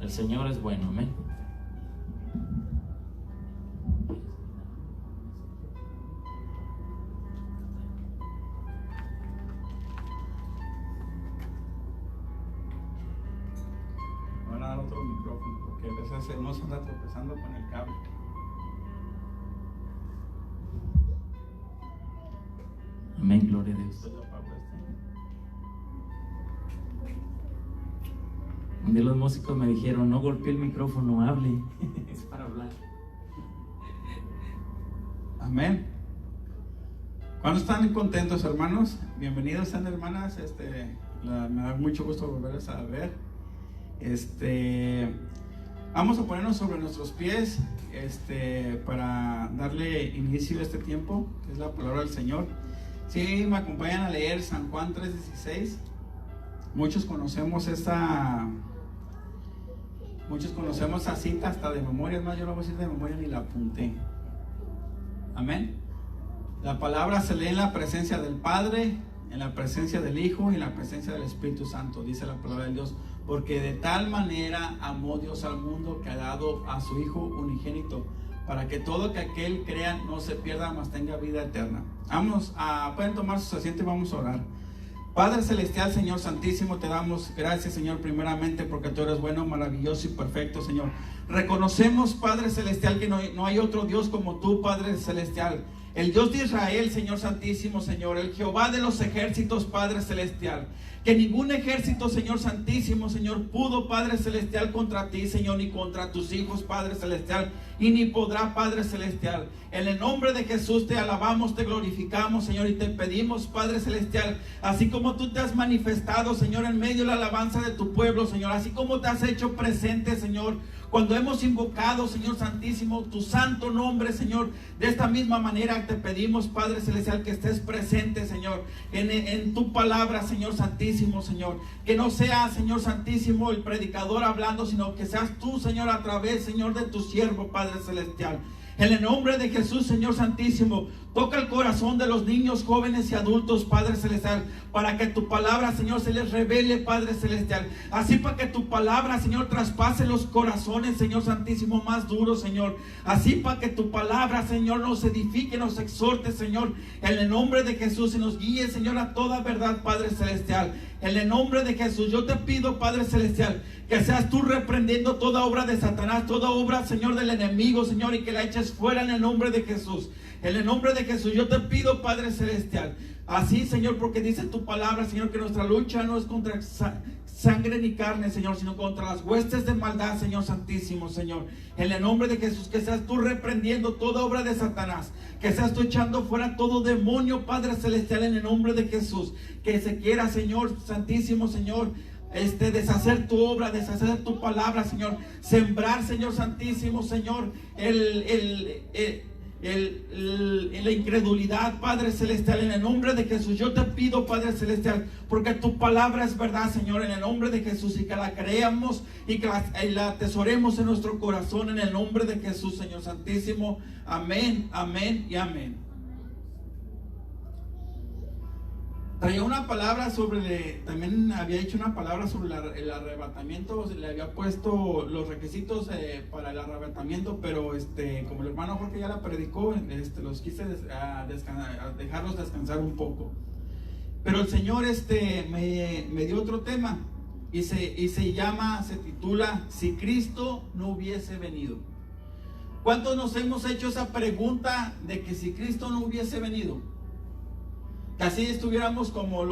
El Señor es bueno, amén. Van a dar otro micrófono porque a veces hemos andado tropezando con el cable. Amén, gloria a Dios. Un día los músicos me dijeron: no golpee el micrófono, hable. Es para hablar. Amén. ¿Cuándo están contentos, hermanos? Bienvenidos, sean hermanas. Me da mucho gusto volverles a ver. Vamos a ponernos sobre nuestros pies para darle inicio a este tiempo, que es la palabra del Señor. Sí, me acompañan a leer San Juan 3:16. Muchos conocemos esa cita hasta de memoria. Es más, yo no voy a decir de memoria ni la apunté. Amén. La palabra se lee en la presencia del Padre, en la presencia del Hijo y en la presencia del Espíritu Santo. Dice la palabra de Dios: porque de tal manera amó Dios al mundo que ha dado a su Hijo unigénito, para que todo aquel crea no se pierda, mas tenga vida eterna. Pueden tomar sus asientos y vamos a orar. Padre celestial, Señor santísimo, te damos gracias, Señor, primeramente porque tú eres bueno, maravilloso y perfecto, Señor. Reconocemos, Padre celestial, que no hay otro Dios como tú, Padre celestial. El Dios de Israel, Señor santísimo, Señor. El Jehová de los ejércitos, Padre celestial. Que ningún ejército, Señor santísimo, Señor, pudo, Padre celestial, contra ti, Señor, ni contra tus hijos, Padre celestial, y ni podrá, Padre celestial. En el nombre de Jesús te alabamos, te glorificamos, Señor, y te pedimos, Padre celestial, así como tú te has manifestado, Señor, en medio de la alabanza de tu pueblo, Señor, así como te has hecho presente, Señor, cuando hemos invocado, Señor santísimo, tu santo nombre, Señor, de esta misma manera te pedimos, Padre celestial, que estés presente, Señor, en tu palabra, Señor santísimo, Señor. Que no sea, Señor santísimo, el predicador hablando, sino que seas tú, Señor, a través, Señor, de tu siervo, Padre celestial. En el nombre de Jesús, Señor santísimo, toca el corazón de los niños, jóvenes y adultos, Padre celestial, para que tu palabra, Señor, se les revele, Padre celestial. Así para que tu palabra, Señor, traspase los corazones, Señor santísimo, más duros, Señor. Así para que tu palabra, Señor, nos edifique, nos exhorte, Señor, en el nombre de Jesús, y nos guíe, Señor, a toda verdad, Padre celestial. En el nombre de Jesús, yo te pido, Padre celestial, que seas tú reprendiendo toda obra de Satanás, toda obra, Señor, del enemigo, Señor, y que la eches fuera en el nombre de Jesús. En el nombre de Jesús, yo te pido, Padre celestial, así, Señor, porque dice tu palabra, Señor, que nuestra lucha no es contra sangre ni carne, Señor, sino contra las huestes de maldad, Señor santísimo, Señor. En el nombre de Jesús, que seas tú reprendiendo toda obra de Satanás, que seas tú echando fuera todo demonio, Padre celestial, en el nombre de Jesús. Que se quiera, Señor santísimo, Señor, deshacer tu obra, deshacer tu palabra, Señor. Sembrar, Señor santísimo, Señor, la incredulidad, Padre celestial, en el nombre de Jesús. Yo te pido, Padre celestial, porque tu palabra es verdad, Señor, en el nombre de Jesús, y que la creamos y que la atesoremos en nuestro corazón, en el nombre de Jesús, Señor santísimo. Amén, amén y amén. Traía una palabra también había hecho una palabra sobre el arrebatamiento. Le había puesto los requisitos para el arrebatamiento, pero como el hermano Jorge ya la predicó, los quise dejarlos descansar un poco. Pero el Señor me dio otro tema y se titula: si Cristo no hubiese venido. ¿Cuántos nos hemos hecho esa pregunta de que si Cristo no hubiese venido? Que así estuviéramos como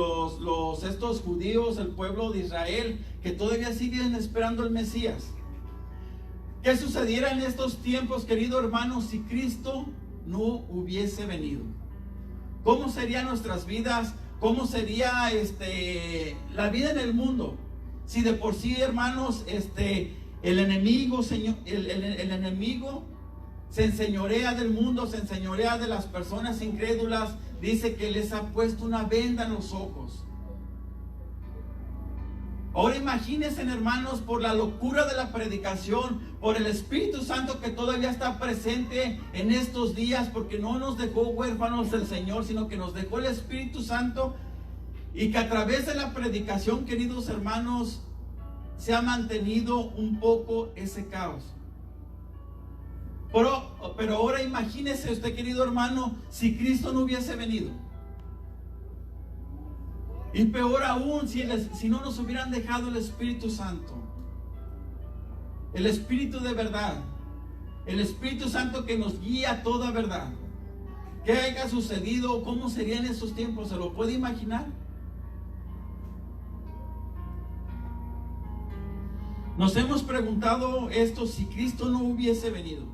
estos judíos, el pueblo de Israel, que todavía siguen esperando el Mesías. ¿Qué sucediera en estos tiempos, querido hermano, si Cristo no hubiese venido? ¿Cómo serían nuestras vidas? ¿Cómo sería la vida en el mundo? Si de por sí, hermanos, el enemigo, el enemigo se enseñorea del mundo, se enseñorea de las personas incrédulas. Dice que les ha puesto una venda en los ojos. Ahora imagínense, hermanos, por la locura de la predicación, por el Espíritu Santo que todavía está presente en estos días, porque no nos dejó huérfanos del Señor, sino que nos dejó el Espíritu Santo, y que a través de la predicación, queridos hermanos, se ha mantenido un poco ese caos. Pero ahora imagínese usted, querido hermano, si Cristo no hubiese venido. Y peor aún, si no nos hubieran dejado el Espíritu Santo. El Espíritu de verdad. El Espíritu Santo que nos guía a toda verdad. ¿Qué haya sucedido? ¿Cómo serían esos tiempos? ¿Se lo puede imaginar? Nos hemos preguntado esto si Cristo no hubiese venido.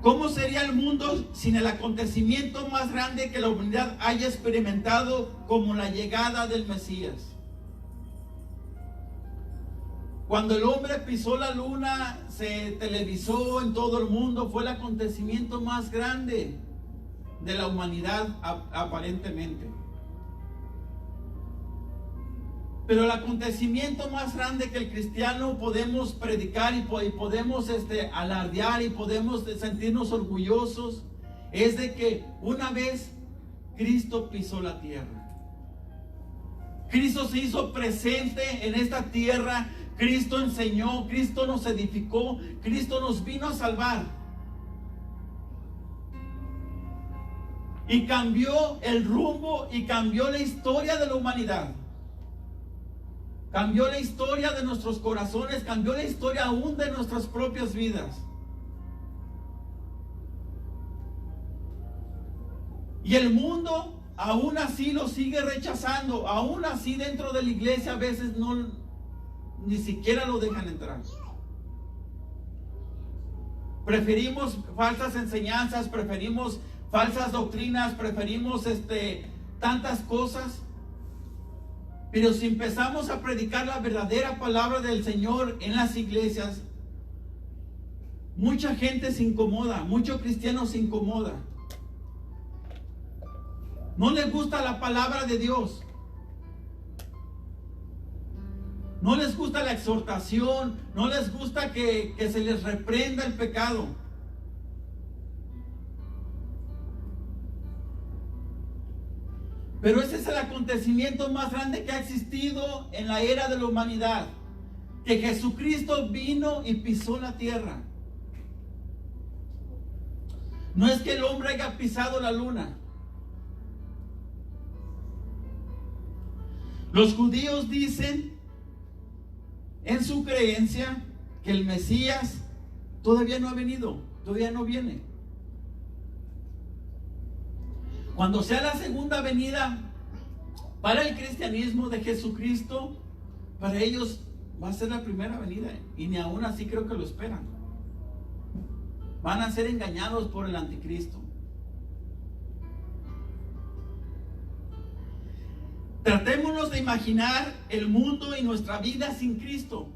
¿Cómo sería el mundo sin el acontecimiento más grande que la humanidad haya experimentado como la llegada del Mesías? Cuando el hombre pisó la luna, se televisó en todo el mundo, fue el acontecimiento más grande de la humanidad aparentemente. Pero el acontecimiento más grande que el cristiano podemos predicar y podemos alardear y podemos sentirnos orgullosos es de que una vez Cristo pisó la tierra. Cristo se hizo presente en esta tierra. Cristo enseñó, Cristo nos edificó, Cristo nos vino a salvar. Y cambió el rumbo y cambió la historia de la humanidad. Cambió la historia de nuestros corazones, cambió la historia aún de nuestras propias vidas. Y el mundo aún así lo sigue rechazando, aún así dentro de la iglesia a veces ni siquiera lo dejan entrar. Preferimos falsas enseñanzas, preferimos falsas doctrinas, preferimos tantas cosas. Pero si empezamos a predicar la verdadera palabra del Señor en las iglesias, mucha gente se incomoda, muchos cristianos se incomoda. No les gusta la palabra de Dios. No les gusta la exhortación, no les gusta que se les reprenda el pecado. Pero ese es el acontecimiento más grande que ha existido en la era de la humanidad. Que Jesucristo vino y pisó la tierra. No es que el hombre haya pisado la luna. Los judíos dicen en su creencia que el Mesías todavía no ha venido, todavía no viene. Cuando sea la segunda venida para el cristianismo de Jesucristo, para ellos va a ser la primera venida, y ni aún así creo que lo esperan. Van a ser engañados por el anticristo. Tratémonos de imaginar el mundo y nuestra vida sin Cristo.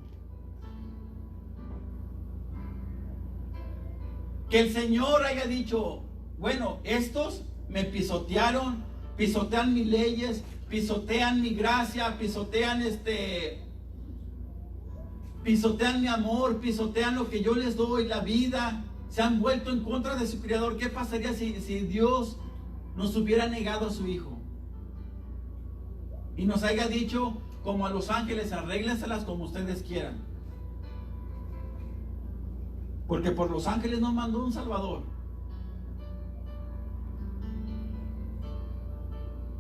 Que el Señor haya dicho, bueno, estos me pisotearon, pisotean mis leyes, pisotean mi gracia, pisotean mi amor, pisotean lo que yo les doy, la vida, se han vuelto en contra de su Creador. ¿Qué pasaría si Dios nos hubiera negado a su Hijo? Y nos haya dicho, como a los ángeles, arréglenselas como ustedes quieran. Porque por los ángeles nos mandó un Salvador.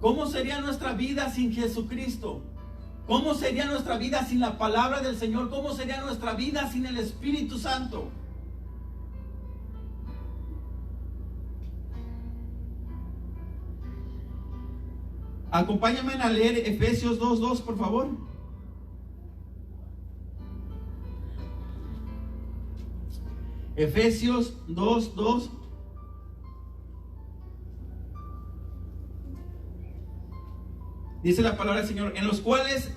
¿Cómo sería nuestra vida sin Jesucristo? ¿Cómo sería nuestra vida sin la palabra del Señor? ¿Cómo sería nuestra vida sin el Espíritu Santo? Acompáñame a leer Efesios 2:2, por favor. Efesios 2:2. Dice la palabra del Señor: en los cuales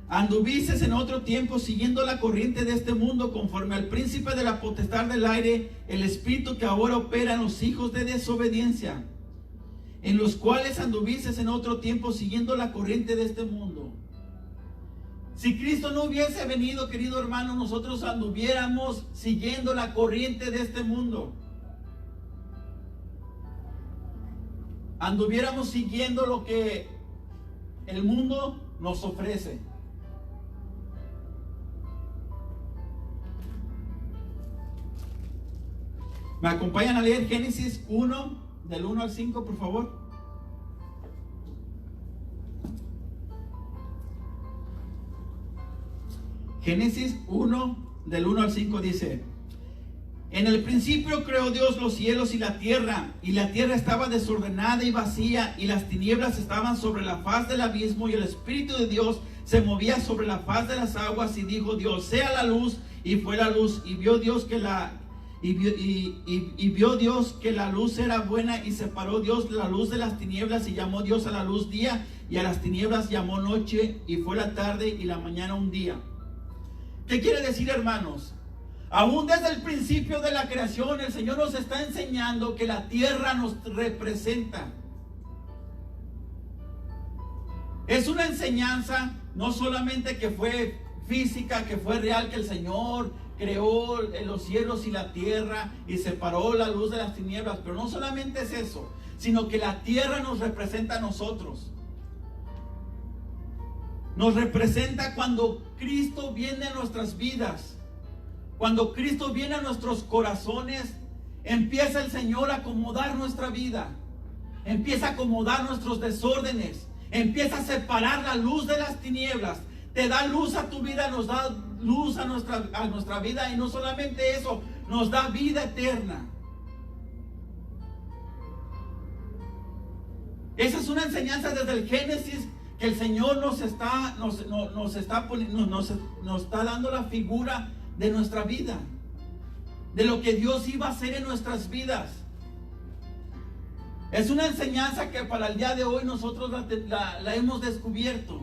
anduvisteis en otro tiempo siguiendo la corriente de este mundo, conforme al príncipe de la potestad del aire, el espíritu que ahora opera en los hijos de desobediencia, en los cuales anduvisteis en otro tiempo siguiendo la corriente de este mundo. Si Cristo no hubiese venido, querido hermano, nosotros anduviéramos siguiendo la corriente de este mundo. Anduviéramos siguiendo lo que el mundo nos ofrece. ¿Me acompañan a leer Génesis 1, del 1 al 5, por favor? Génesis 1, del 1 al 5 dice: en el principio creó Dios los cielos y la tierra estaba desordenada y vacía, y las tinieblas estaban sobre la faz del abismo, y el Espíritu de Dios se movía sobre la faz de las aguas. Y dijo Dios: sea la luz, y fue la luz. Y vio Dios que la luz era buena, y separó Dios la luz de las tinieblas, y llamó Dios a la luz día, y a las tinieblas llamó noche, y fue la tarde y la mañana un día. ¿Qué quiere decir, hermanos? Aún desde el principio de la creación, el Señor nos está enseñando que la tierra nos representa. Es una enseñanza no solamente que fue física, que fue real, que el Señor creó los cielos y la tierra y separó la luz de las tinieblas, pero no solamente es eso, sino que la tierra nos representa a nosotros. Nos representa cuando Cristo viene a nuestras vidas. Cuando Cristo viene a nuestros corazones, empieza el Señor a acomodar nuestra vida. Empieza a acomodar nuestros desórdenes. Empieza a separar la luz de las tinieblas. Te da luz a tu vida, nos da luz a nuestra vida. Y no solamente eso, nos da vida eterna. Esa es una enseñanza desde el Génesis, que el Señor nos está dando la figura de nuestra vida, de lo que Dios iba a hacer en nuestras vidas. Es una enseñanza que para el día de hoy nosotros la hemos descubierto.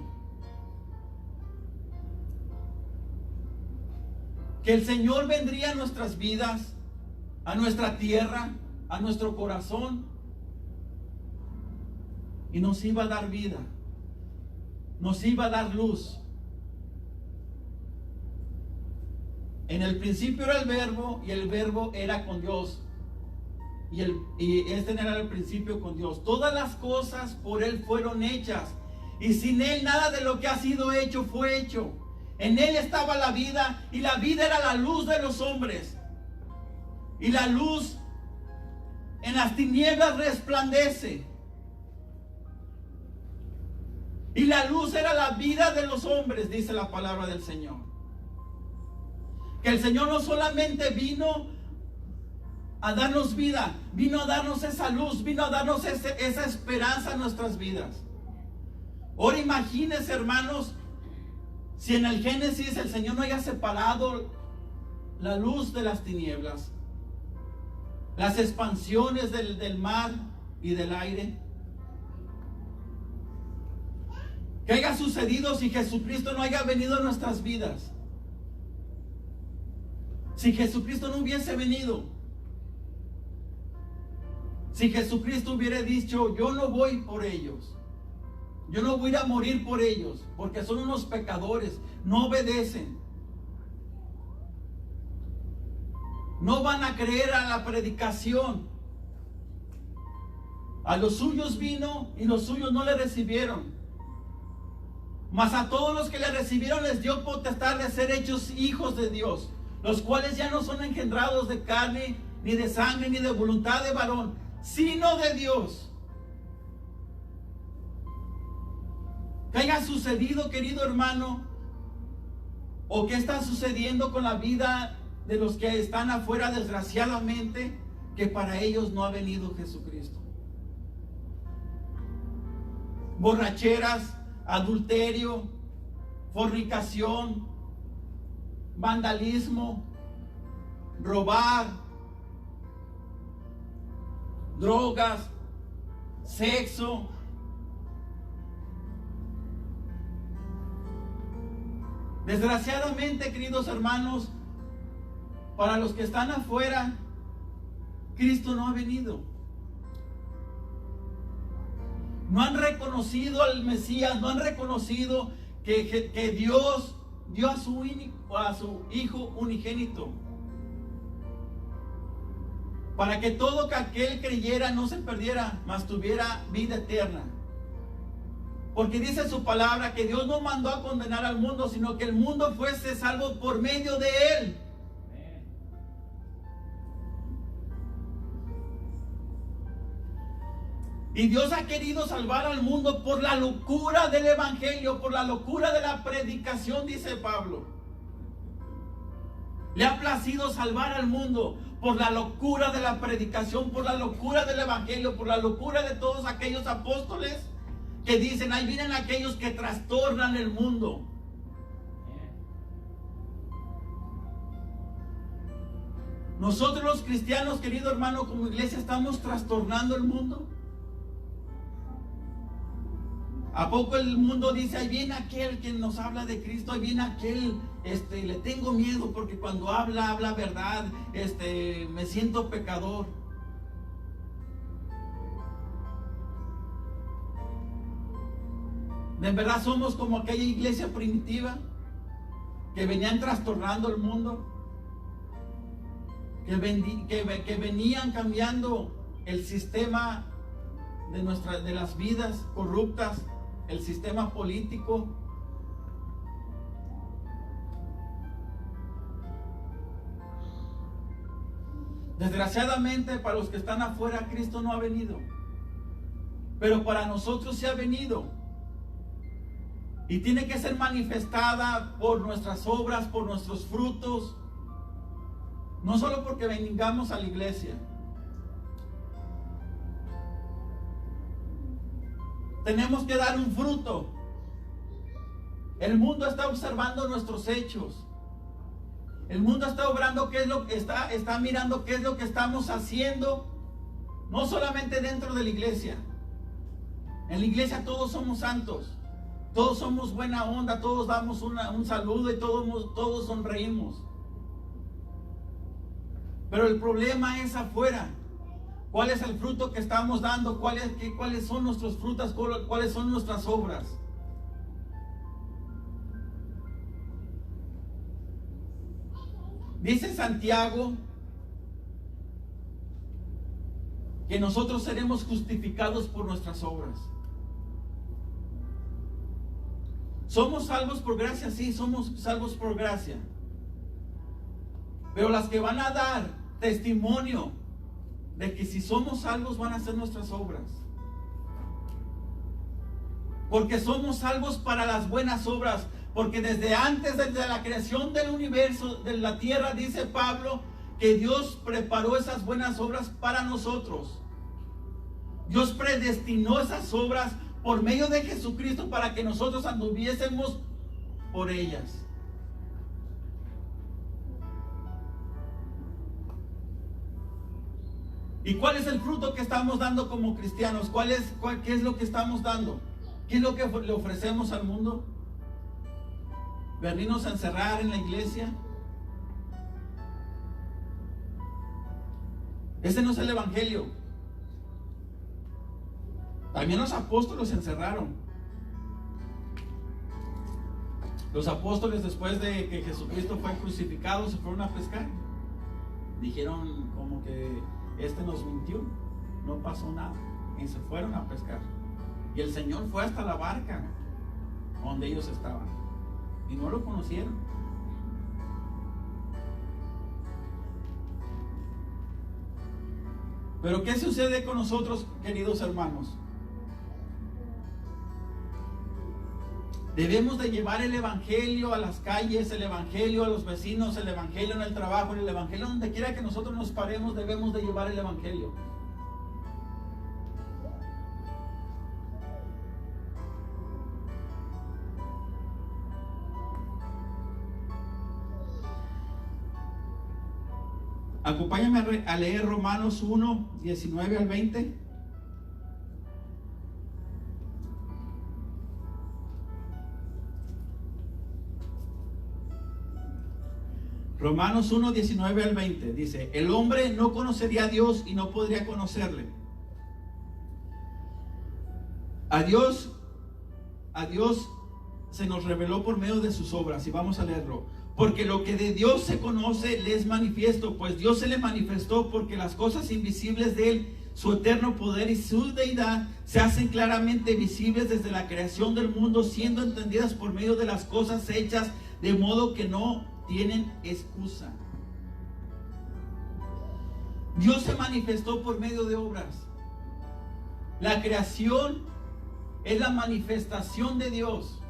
Que el Señor vendría a nuestras vidas, a nuestra tierra, a nuestro corazón, y nos iba a dar vida, nos iba a dar luz. En el principio era el Verbo, y el Verbo era con Dios, y este era el principio con Dios. Todas las cosas por Él fueron hechas, y sin Él nada de lo que ha sido hecho fue hecho. En Él estaba la vida, y la vida era la luz de los hombres, y la luz en las tinieblas resplandece. Y la luz era la vida de los hombres, dice la palabra del Señor. Que el Señor no solamente vino a darnos vida, vino a darnos esa luz, vino a darnos esa esperanza en nuestras vidas. Ahora imagínense, hermanos, si en el Génesis el Señor no haya separado la luz de las tinieblas, las expansiones del mar y del aire. ¿Qué haya sucedido si Jesucristo no haya venido a nuestras vidas? Si Jesucristo no hubiese venido, si Jesucristo hubiera dicho: yo no voy por ellos, yo no voy a morir por ellos, porque son unos pecadores, no obedecen, no van a creer a la predicación. A los suyos vino y los suyos no le recibieron. Mas a todos los que le recibieron les dio potestad de ser hechos hijos de Dios, los cuales ya no son engendrados de carne, ni de sangre, ni de voluntad de varón, sino de Dios. ¿Qué haya sucedido, querido hermano? ¿O qué está sucediendo con la vida de los que están afuera, desgraciadamente? Que para ellos no ha venido Jesucristo. Borracheras, adulterio, fornicación, vandalismo, robar, drogas, sexo. Desgraciadamente, queridos hermanos, para los que están afuera, Cristo no ha venido. No han reconocido al Mesías, no han reconocido que Dios dio a su Hijo unigénito, para que todo aquel creyera no se perdiera, mas tuviera vida eterna. Porque dice su palabra que Dios no mandó a condenar al mundo, sino que el mundo fuese salvo por medio de Él. Y Dios ha querido salvar al mundo por la locura del evangelio, por la locura de la predicación, dice Pablo. Le ha placido salvar al mundo por la locura de la predicación, por la locura del evangelio, por la locura de todos aquellos apóstoles que dicen, ahí vienen aquellos que trastornan el mundo. Nosotros los cristianos, querido hermano, como iglesia, ¿estamos trastornando el mundo? ¿A poco el mundo dice, ahí viene aquel que nos habla de Cristo, ahí viene aquel, le tengo miedo porque cuando habla verdad, me siento pecador? ¿De verdad somos como aquella iglesia primitiva que venían trastornando el mundo? Que venían cambiando el sistema de las vidas corruptas, el sistema político. Desgraciadamente, para los que están afuera, Cristo no ha venido, pero para nosotros se ha venido, y tiene que ser manifestada por nuestras obras, por nuestros frutos, no solo porque vengamos a la iglesia. Tenemos que dar un fruto. El mundo está observando nuestros hechos. El mundo está obrando qué es lo que está mirando qué es lo que estamos haciendo, no solamente dentro de la iglesia. En la iglesia todos somos santos, todos somos buena onda, todos damos un saludo y todos sonreímos. Pero el problema es afuera. ¿Cuál es el fruto que estamos dando? ¿Cuáles son nuestros frutos? ¿Cuáles son nuestras obras? Dice Santiago que nosotros seremos justificados por nuestras obras. ¿Somos salvos por gracia? Sí, somos salvos por gracia. Pero las que van a dar testimonio de que si somos salvos van a ser nuestras obras. Porque somos salvos para las buenas obras. Porque desde la creación del universo, de la tierra, dice Pablo, que Dios preparó esas buenas obras para nosotros. Dios predestinó esas obras por medio de Jesucristo para que nosotros anduviésemos por ellas. ¿Y cuál es el fruto que estamos dando como cristianos? ¿Qué es lo que estamos dando? ¿Qué es lo que le ofrecemos al mundo? ¿Venirnos a encerrar en la iglesia? Ese no es el evangelio. También los apóstoles se encerraron. Los apóstoles, después de que Jesucristo fue crucificado, se fueron a pescar. Dijeron como que nos mintió, no pasó nada, y se fueron a pescar. Y el Señor fue hasta la barca donde ellos estaban y no lo conocieron. Pero ¿qué sucede con nosotros, queridos hermanos? Debemos de llevar el evangelio a las calles, el evangelio a los vecinos, el evangelio en el trabajo, el evangelio donde quiera que nosotros nos paremos, debemos de llevar el evangelio. Acompáñame a leer Romanos 1, 19 al 20. Romanos 1, 19 al 20 dice: el hombre no conocería a Dios y no podría conocerle. A Dios se nos reveló por medio de sus obras. Y vamos a leerlo. Porque lo que de Dios se conoce le es manifiesto, pues Dios se le manifestó, porque las cosas invisibles de Él, su eterno poder y su deidad, se hacen claramente visibles desde la creación del mundo, siendo entendidas por medio de las cosas hechas, de modo que no tienen excusa. Dios se manifestó por medio de obras. La creación es la manifestación de Dios.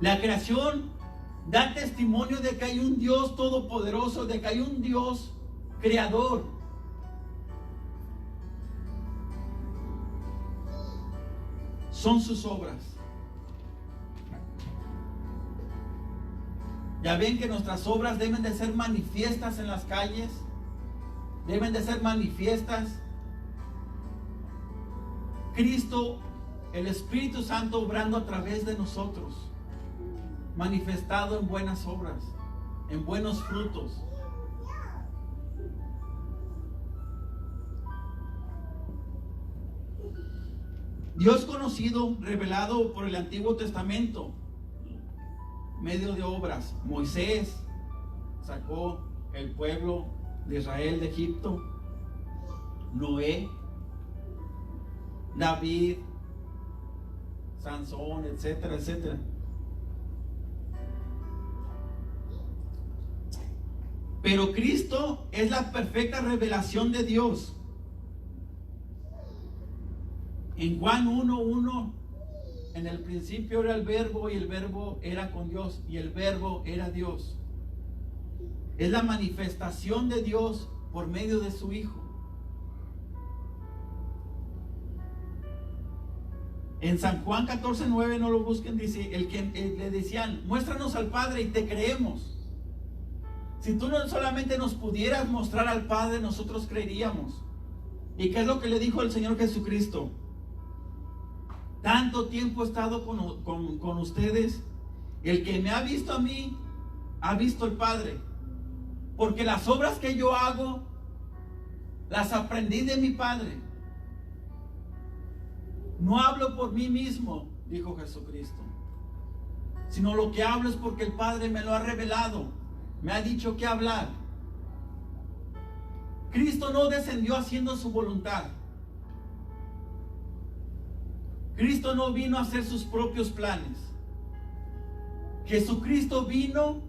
La creación da testimonio de que hay un Dios todopoderoso, de que hay un Dios creador. Son sus obras. Ya ven que nuestras obras deben de ser manifiestas en las calles, deben de ser manifiestas. Cristo, el Espíritu Santo obrando a través de nosotros, manifestado en buenas obras, en buenos frutos. Dios conocido, revelado por el Antiguo Testamento, medio de obras. Moisés sacó el pueblo de Israel de Egipto. Noé, David, Sansón, etcétera, etcétera. Pero Cristo es la perfecta revelación de Dios. En Juan 1:1, en el principio era el verbo y el verbo era con Dios y el verbo era Dios. Es la manifestación de Dios por medio de su Hijo. En San Juan 14:9, no lo busquen, dice, le decían, muéstranos al Padre y te creemos. Si tú no solamente nos pudieras mostrar al Padre, nosotros creeríamos. ¿Y qué es lo que le dijo el Señor Jesucristo? Tanto tiempo he estado con ustedes. El que me ha visto a mí, ha visto al Padre. Porque las obras que yo hago, las aprendí de mi Padre. No hablo por mí mismo, dijo Jesucristo, sino lo que hablo es porque el Padre me lo ha revelado. Me ha dicho qué hablar. Cristo no descendió haciendo su voluntad. Cristo no vino a hacer sus propios planes. Jesucristo vino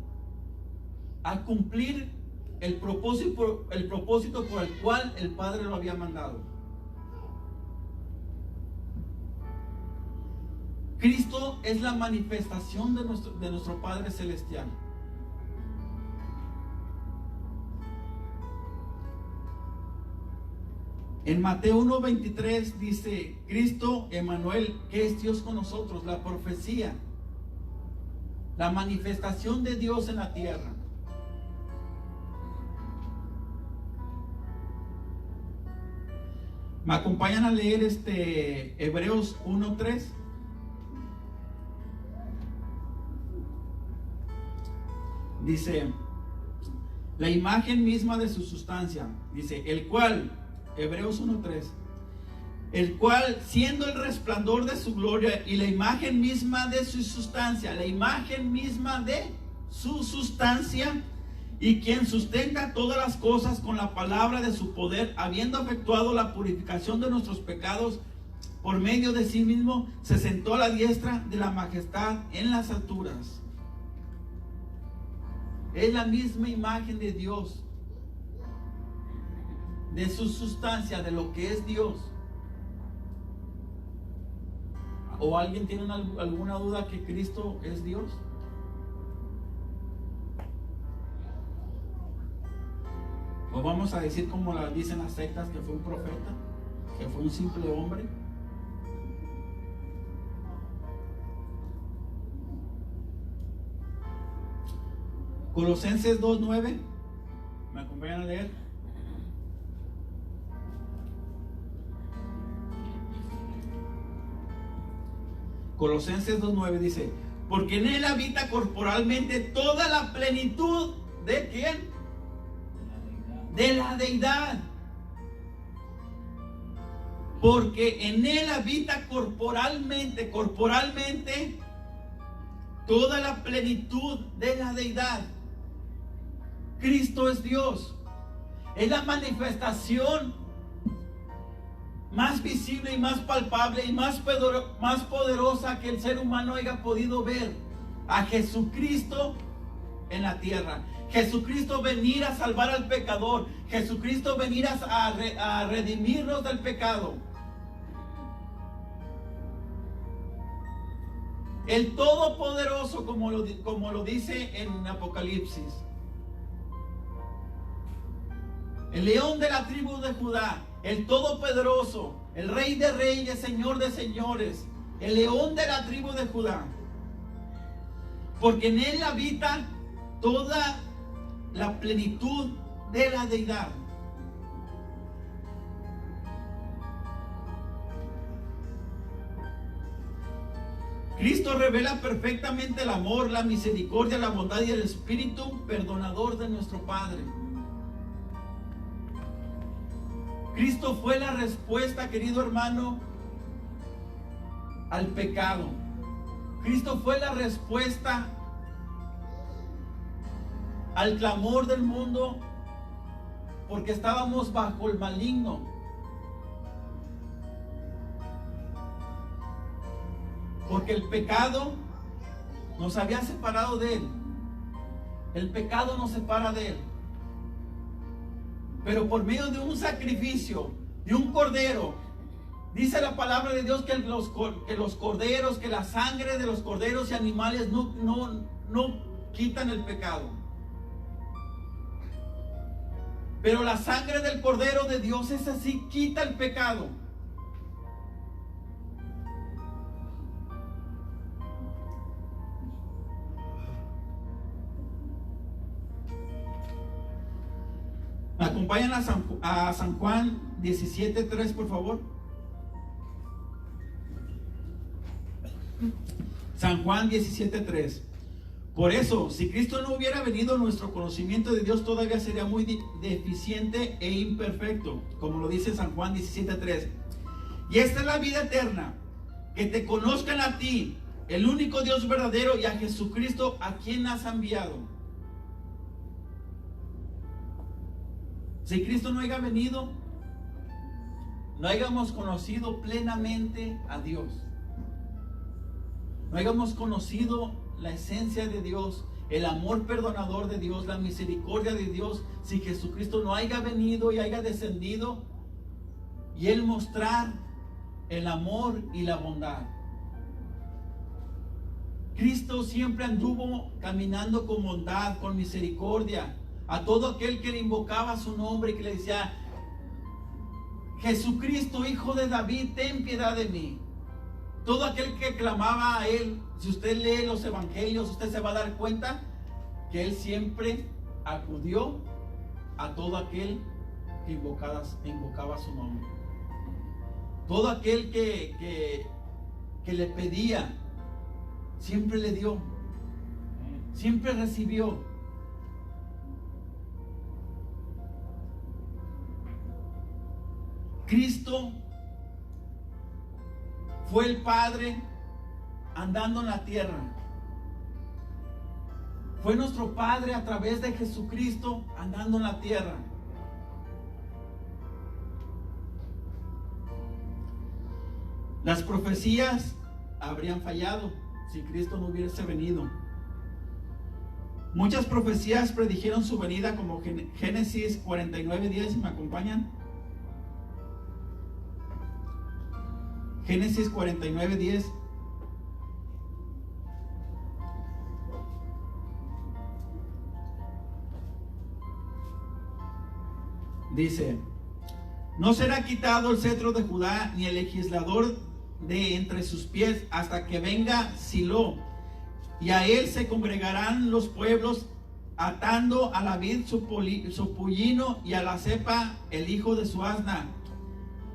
a cumplir el propósito por el cual el Padre lo había mandado. Cristo es la manifestación de nuestro Padre Celestial. En Mateo 1:23 dice, Cristo, Emmanuel, que es Dios con nosotros, la profecía, la manifestación de Dios en la tierra. ¿Me acompañan a leer Hebreos 1:3? Dice, la imagen misma de su sustancia, dice, el cual, Hebreos 1:3, el cual, siendo el resplandor de su gloria y la imagen misma de su sustancia, la imagen misma de su sustancia, y quien sustenta todas las cosas con la palabra de su poder, habiendo efectuado la purificación de nuestros pecados por medio de sí mismo, se sentó a la diestra de la majestad en las alturas. Es la misma imagen de Dios, de su sustancia, de lo que es Dios. ¿O alguien tiene alguna duda que Cristo es Dios? ¿O vamos a decir como dicen las sectas, que fue un profeta, que fue un simple hombre? Colosenses 2:9, ¿me acompañan a leer? Colosenses 2:9 dice, porque en él habita corporalmente toda la plenitud ¿de quién? De la deidad. Porque en él habita corporalmente toda la plenitud de la deidad. Cristo es Dios. Es la manifestación más visible y más palpable y más poderosa que el ser humano haya podido ver. A Jesucristo en la tierra. Jesucristo venir a salvar al pecador. Jesucristo venir a redimirnos del pecado. El Todopoderoso, como lo dice en Apocalipsis. El león de la tribu de Judá, el Todopoderoso, el Rey de Reyes, Señor de Señores, el león de la tribu de Judá. Porque en él habita toda la plenitud de la deidad. Cristo revela perfectamente el amor, la misericordia, la bondad y el espíritu perdonador de nuestro Padre. Cristo fue la respuesta, querido hermano, al pecado. Cristo fue la respuesta al clamor del mundo, porque estábamos bajo el maligno. Porque el pecado nos había separado de Él. El pecado nos separa de Él. Pero por medio de un sacrificio, de un cordero, dice la palabra de Dios que los corderos, que la sangre de los corderos y animales no quitan el pecado. Pero la sangre del cordero de Dios, esa sí quita el pecado. ¿Me acompañan a San Juan 17:3, por favor? San Juan 17:3. Por eso, si Cristo no hubiera venido, nuestro conocimiento de Dios todavía sería muy deficiente e imperfecto, como lo dice San Juan 17:3. Y esta es la vida eterna, que te conozcan a ti, el único Dios verdadero, y a Jesucristo, a quien has enviado. Si Cristo no haya venido, no hayamos conocido plenamente a Dios. No hayamos conocido la esencia de Dios, el amor perdonador de Dios, la misericordia de Dios. Si Jesucristo no haya venido y haya descendido, y Él mostrar el amor y la bondad. Cristo siempre anduvo caminando con bondad, con misericordia. A todo aquel que le invocaba su nombre y que le decía: Jesucristo, Hijo de David, ten piedad de mí. Todo aquel que clamaba a Él, si usted lee los evangelios, usted se va a dar cuenta que Él siempre acudió a todo aquel que invocaba su nombre. Todo aquel que le pedía, siempre le dio, siempre recibió. Cristo fue el Padre andando en la tierra. Fue nuestro Padre a través de Jesucristo andando en la tierra. Las profecías habrían fallado si Cristo no hubiese venido. Muchas profecías predijeron su venida, como Génesis 49:10, si me acompañan. Génesis 49:10. Dice: no será quitado el cetro de Judá, ni el legislador de entre sus pies, hasta que venga Silo, y a él se congregarán los pueblos, atando a la vid su pollino, y a la cepa el hijo de su asna.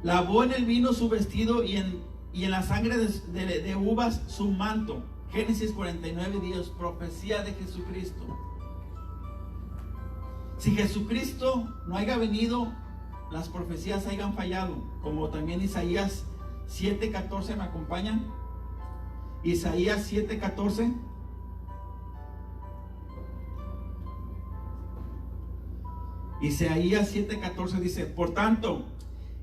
Lavó en el vino su vestido, y en la sangre de uvas su manto. Génesis 49:10, profecía de Jesucristo. Si Jesucristo no haya venido, las profecías hayan fallado, como también Isaías 7:14, ¿me acompañan? Isaías 7:14. Isaías 7:14 dice: por tanto,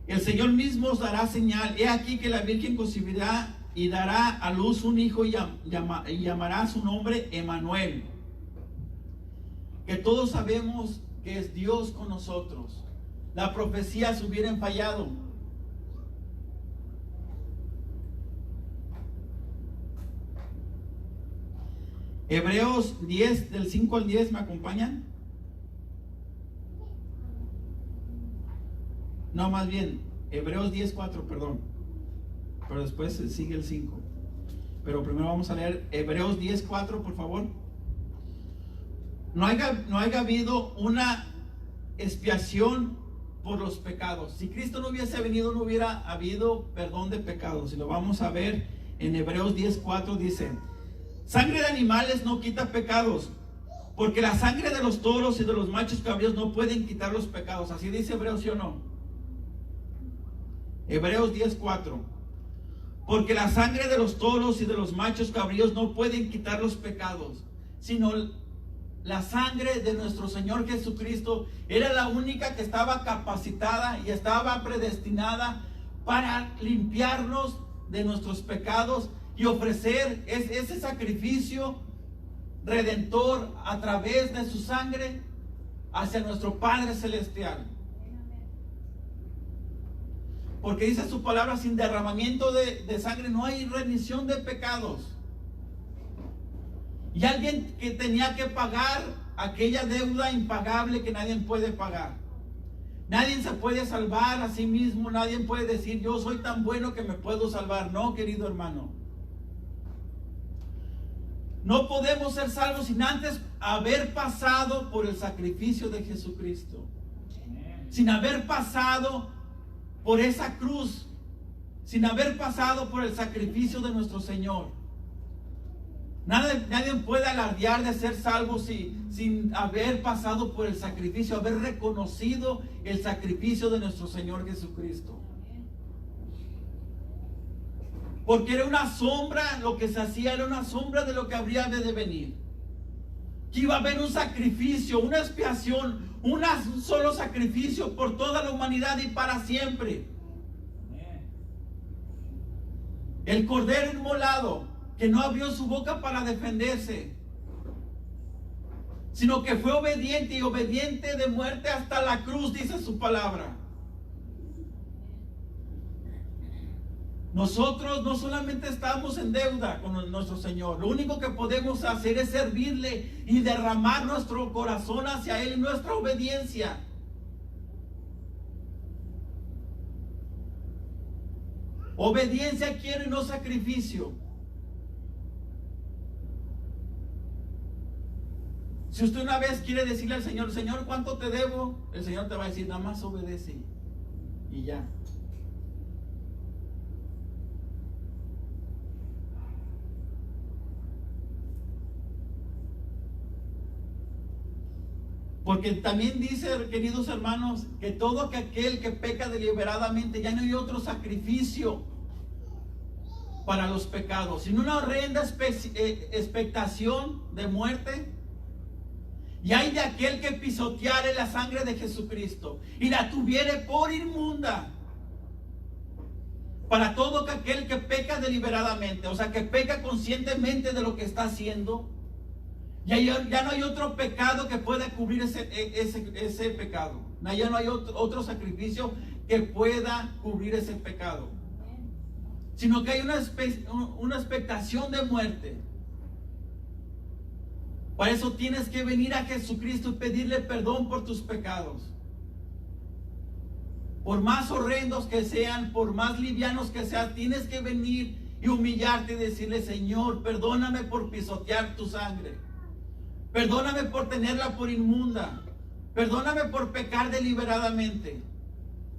el Señor mismo os dará señal. He aquí que la Virgen concebirá y dará a luz un hijo, y llamará su nombre Emmanuel. que todos sabemos que es Dios con nosotros. Las profecías hubieran fallado. Hebreos 10, del 5 al 10, ¿me acompañan? No, más bien, Hebreos 10, 4, perdón. Pero después sigue el 5. Pero primero vamos a leer Hebreos 10, 4, por favor. No haya habido una expiación por los pecados. Si Cristo no hubiese venido, no hubiera habido perdón de pecados. Y lo vamos a ver en Hebreos 10, 4, dice: sangre de animales no quita pecados, porque la sangre de los toros y de los machos cabríos no pueden quitar los pecados. Así dice Hebreos, ¿sí o no? Hebreos 10, 4. Porque la sangre de los toros y de los machos cabríos no pueden quitar los pecados, sino la sangre de nuestro Señor Jesucristo era la única que estaba capacitada y estaba predestinada para limpiarnos de nuestros pecados y ofrecer ese sacrificio redentor a través de su sangre hacia nuestro Padre Celestial. Porque dice su palabra: sin derramamiento de sangre no hay remisión de pecados. Y alguien que tenía que pagar aquella deuda impagable que nadie puede pagar. Nadie se puede salvar a sí mismo. Nadie puede decir: yo soy tan bueno que me puedo salvar. No, querido hermano. No podemos ser salvos sin antes haber pasado por el sacrificio de Jesucristo. Sin haber pasado por esa cruz. Sin haber pasado por el sacrificio de nuestro Señor. Nadie puede alardear de ser salvo sin haber pasado por el sacrificio, haber reconocido el sacrificio de nuestro Señor Jesucristo. Porque era una sombra, lo que se hacía era una sombra de lo que habría de venir. Que iba a haber un sacrificio, una expiación, un solo sacrificio por toda la humanidad y para siempre. El cordero inmolado, que no abrió su boca para defenderse, sino que fue obediente, y obediente de muerte hasta la cruz, dice su palabra. Nosotros no solamente estamos en deuda con nuestro Señor, lo único que podemos hacer es servirle y derramar nuestro corazón hacia Él y nuestra obediencia. Obediencia quiero y no sacrificio. Si usted una vez quiere decirle al Señor: Señor, ¿cuánto te debo? El Señor te va a decir: nada más obedece y ya. Porque también dice, queridos hermanos, que todo aquel que peca deliberadamente, ya no hay otro sacrificio para los pecados, sino una horrenda expectación de muerte. Y hay de aquel que pisoteare la sangre de Jesucristo y la tuviere por inmunda. Para todo aquel que peca deliberadamente, o sea, que peca conscientemente de lo que está haciendo. Ya no hay otro pecado que pueda cubrir ese pecado. Ya no hay otro sacrificio que pueda cubrir ese pecado. Sino que hay una expectación de muerte. Para eso tienes que venir a Jesucristo y pedirle perdón por tus pecados. Por más horrendos que sean, por más livianos que sean, tienes que venir y humillarte y decirle: Señor, perdóname por pisotear tu sangre. Perdóname por tenerla por inmunda. Perdóname por pecar deliberadamente.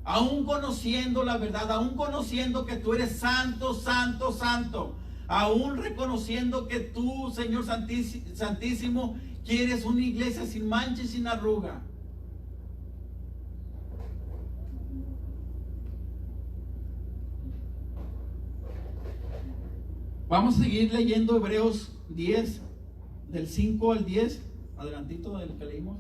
Aún conociendo la verdad, aún conociendo que tú eres santo, santo, santo. Aún reconociendo que tú, Señor Santísimo, quieres una iglesia sin mancha y sin arruga. Vamos a seguir leyendo Hebreos 10, del 5 al 10, adelantito de lo que leímos.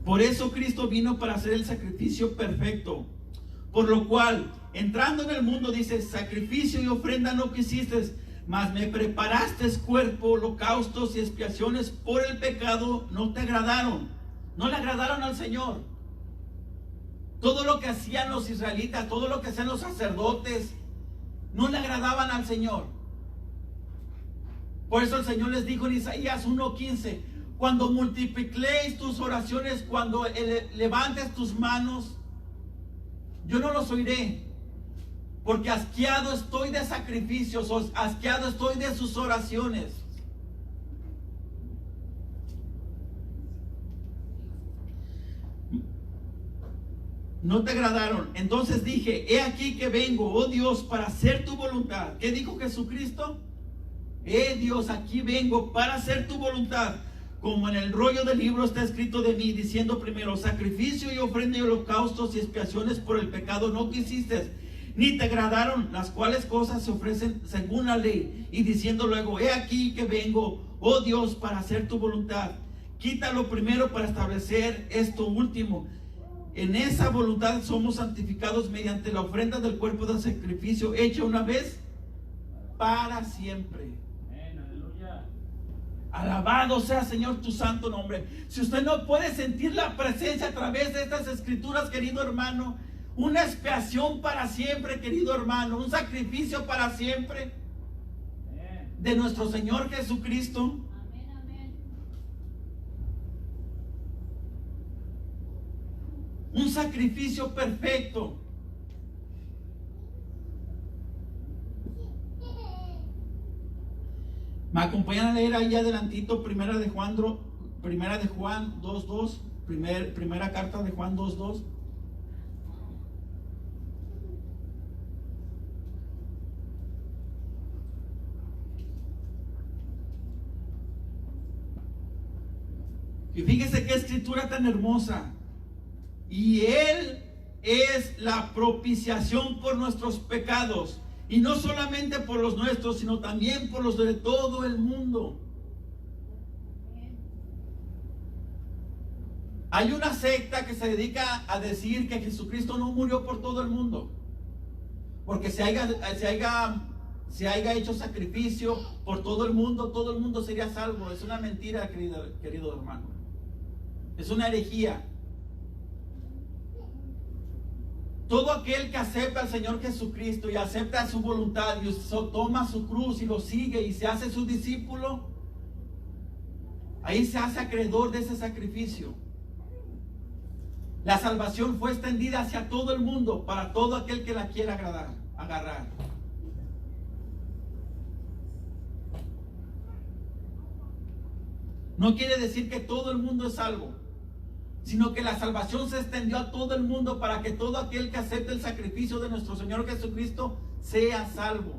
Por eso Cristo vino para hacer el sacrificio perfecto, por lo cual, entrando en el mundo, dice: sacrificio y ofrenda no quisiste, Mas me preparaste cuerpo, holocaustos y expiaciones por el pecado, no te agradaron. No le agradaron al Señor. Todo lo que hacían los israelitas, todo lo que hacían los sacerdotes, no le agradaban al Señor. Por eso el Señor les dijo en Isaías 1:15, cuando multipliquéis tus oraciones, cuando levantes tus manos, yo no los oiré. Porque asqueado estoy de sacrificios, asqueado estoy de sus oraciones. No te agradaron. Entonces dije, he aquí que vengo, oh Dios, para hacer tu voluntad. ¿Qué dijo Jesucristo? Dios, aquí vengo para hacer tu voluntad. Como en el rollo del libro está escrito de mí, diciendo primero, sacrificio y ofrenda y holocaustos y expiaciones por el pecado no quisiste, ni te agradaron, las cuales cosas se ofrecen según la ley. Y diciendo luego, he aquí que vengo, oh Dios, para hacer tu voluntad. Quítalo primero para establecer esto último. En esa voluntad somos santificados mediante la ofrenda del cuerpo del sacrificio hecha una vez para siempre. Aleluya. Alabado sea, Señor, tu santo nombre. Si usted no puede sentir la presencia a través de estas escrituras, querido hermano, una expiación para siempre, querido hermano, un sacrificio para siempre de nuestro Señor Jesucristo. Un sacrificio perfecto. Me acompañan a leer ahí adelantito primera de Juan 2:2, primera carta de Juan 2:2. Y fíjese qué escritura tan hermosa. Y Él es la propiciación por nuestros pecados. Y no solamente por los nuestros, sino también por los de todo el mundo. Hay una secta que se dedica a decir que Jesucristo no murió por todo el mundo. Porque se haya hecho sacrificio por todo el mundo sería salvo. Es una mentira, querido hermano. Es una herejía. Todo aquel que acepta al Señor Jesucristo y acepta su voluntad y toma su cruz y lo sigue y se hace su discípulo, ahí se hace acreedor de ese sacrificio. La salvación fue extendida hacia todo el mundo para todo aquel que la quiera agarrar. No quiere decir que todo el mundo es salvo, sino que la salvación se extendió a todo el mundo para que todo aquel que acepte el sacrificio de nuestro Señor Jesucristo sea salvo.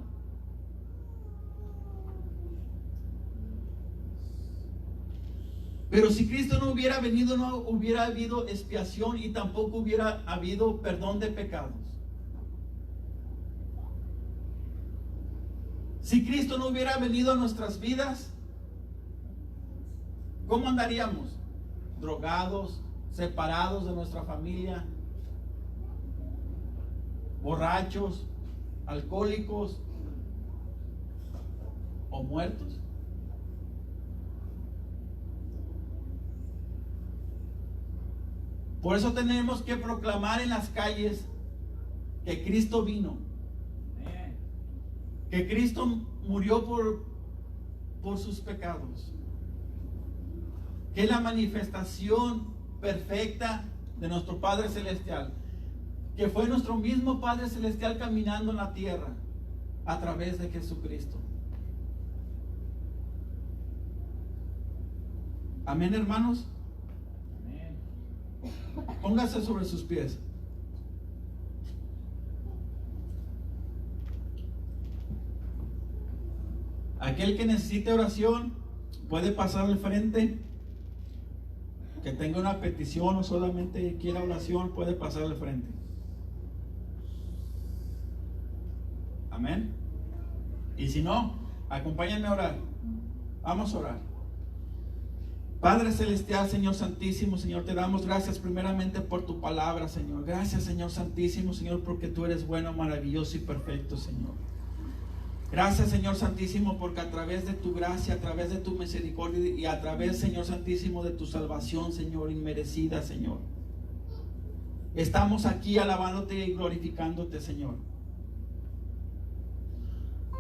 Pero si Cristo no hubiera venido, no hubiera habido expiación y tampoco hubiera habido perdón de pecados. Si Cristo no hubiera venido a nuestras vidas, ¿cómo andaríamos? Drogados, separados de nuestra familia, borrachos, alcohólicos o muertos. Por eso tenemos que proclamar en las calles que Cristo vino, que Cristo murió por sus pecados, que es la manifestación perfecta de nuestro Padre Celestial, que fue nuestro mismo Padre Celestial caminando en la tierra a través de Jesucristo. Amén, hermanos. Amén. Póngase sobre sus pies. Aquel que necesite oración puede pasar al frente. Que tenga una petición o solamente quiera oración, puede pasar al frente. Amén. Y si no, acompáñenme a orar. Vamos a orar. Padre Celestial, Señor Santísimo, Señor, te damos gracias primeramente por tu palabra, Señor. Gracias, Señor Santísimo, Señor, porque tú eres bueno, maravilloso y perfecto, Señor. Gracias, Señor Santísimo, porque a través de tu gracia, a través de tu misericordia y a través, Señor Santísimo, de tu salvación, Señor, inmerecida, Señor, estamos aquí alabándote y glorificándote, Señor.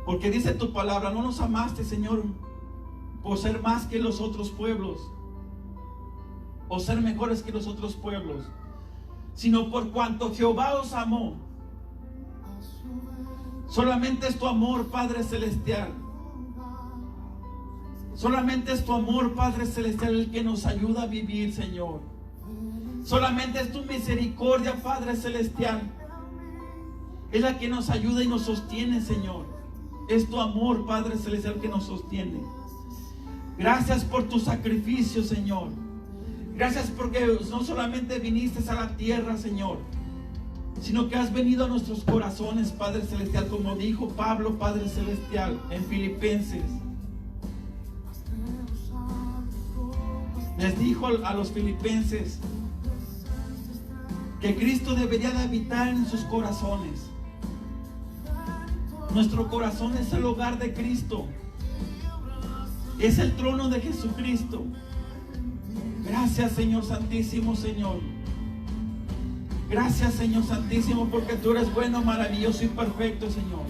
Porque dice tu palabra, no nos amaste, Señor, por ser más que los otros pueblos o ser mejores que los otros pueblos, sino por cuanto Jehová os amó. Solamente es tu amor, Padre Celestial. Solamente es tu amor, Padre Celestial, el que nos ayuda a vivir, Señor. Solamente es tu misericordia, Padre Celestial, es la que nos ayuda y nos sostiene, Señor. Es tu amor, Padre Celestial, que nos sostiene. Gracias por tu sacrificio, Señor. Gracias porque no solamente viniste a la tierra, Señor, sino que has venido a nuestros corazones, Padre Celestial, como dijo Pablo, Padre Celestial, en Filipenses. Les dijo a los filipenses que Cristo debería de habitar en sus corazones. Nuestro corazón es el hogar de Cristo. Es el trono de Jesucristo. Gracias, Señor Santísimo, Señor. Gracias, Señor Santísimo, porque tú eres bueno, maravilloso y perfecto, Señor.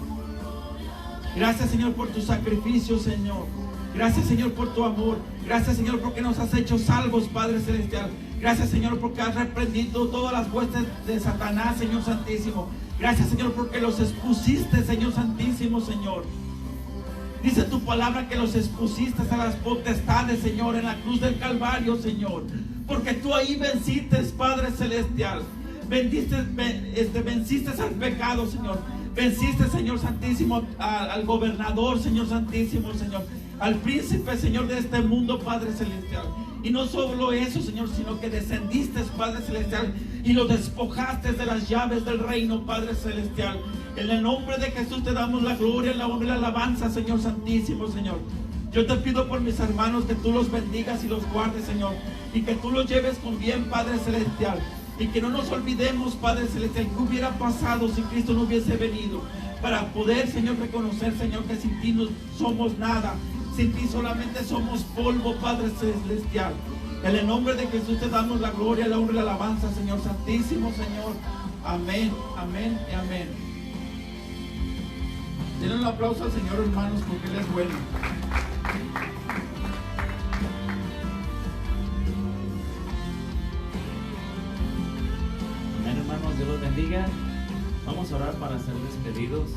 Gracias, Señor, por tu sacrificio, Señor. Gracias, Señor, por tu amor. Gracias, Señor, porque nos has hecho salvos, Padre Celestial. Gracias, Señor, porque has reprendido todas las huestes de Satanás, Señor Santísimo. Gracias, Señor, porque los expusiste, Señor Santísimo, Señor. Dice tu palabra que los expusiste a las potestades, Señor, en la cruz del Calvario, Señor. Porque tú ahí venciste, Padre Celestial. Venciste al pecado, Señor. Venciste, Señor Santísimo, al gobernador, Señor Santísimo, Señor. Al príncipe, Señor, de este mundo, Padre Celestial. Y no solo eso, Señor, sino que descendiste, Padre Celestial, y lo despojaste de las llaves del reino, Padre Celestial. En el nombre de Jesús te damos la gloria, la honra y la alabanza, Señor Santísimo, Señor. Yo te pido por mis hermanos que tú los bendigas y los guardes, Señor, y que tú los lleves con bien, Padre Celestial. Y que no nos olvidemos, Padre Celestial, que hubiera pasado si Cristo no hubiese venido, para poder, Señor, reconocer, Señor, que sin ti no somos nada. Sin ti solamente somos polvo, Padre Celestial. En el nombre de Jesús te damos la gloria, la honra y la alabanza, Señor Santísimo, Señor. Amén, amén y amén. Denle un aplauso al Señor, hermanos, porque Él es bueno. Amén, hermanos, Dios los bendiga. Vamos a orar para ser despedidos.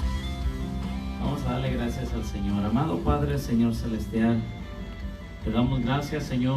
Vamos a darle gracias al Señor. Amado Padre, Señor Celestial, te damos gracias, Señor.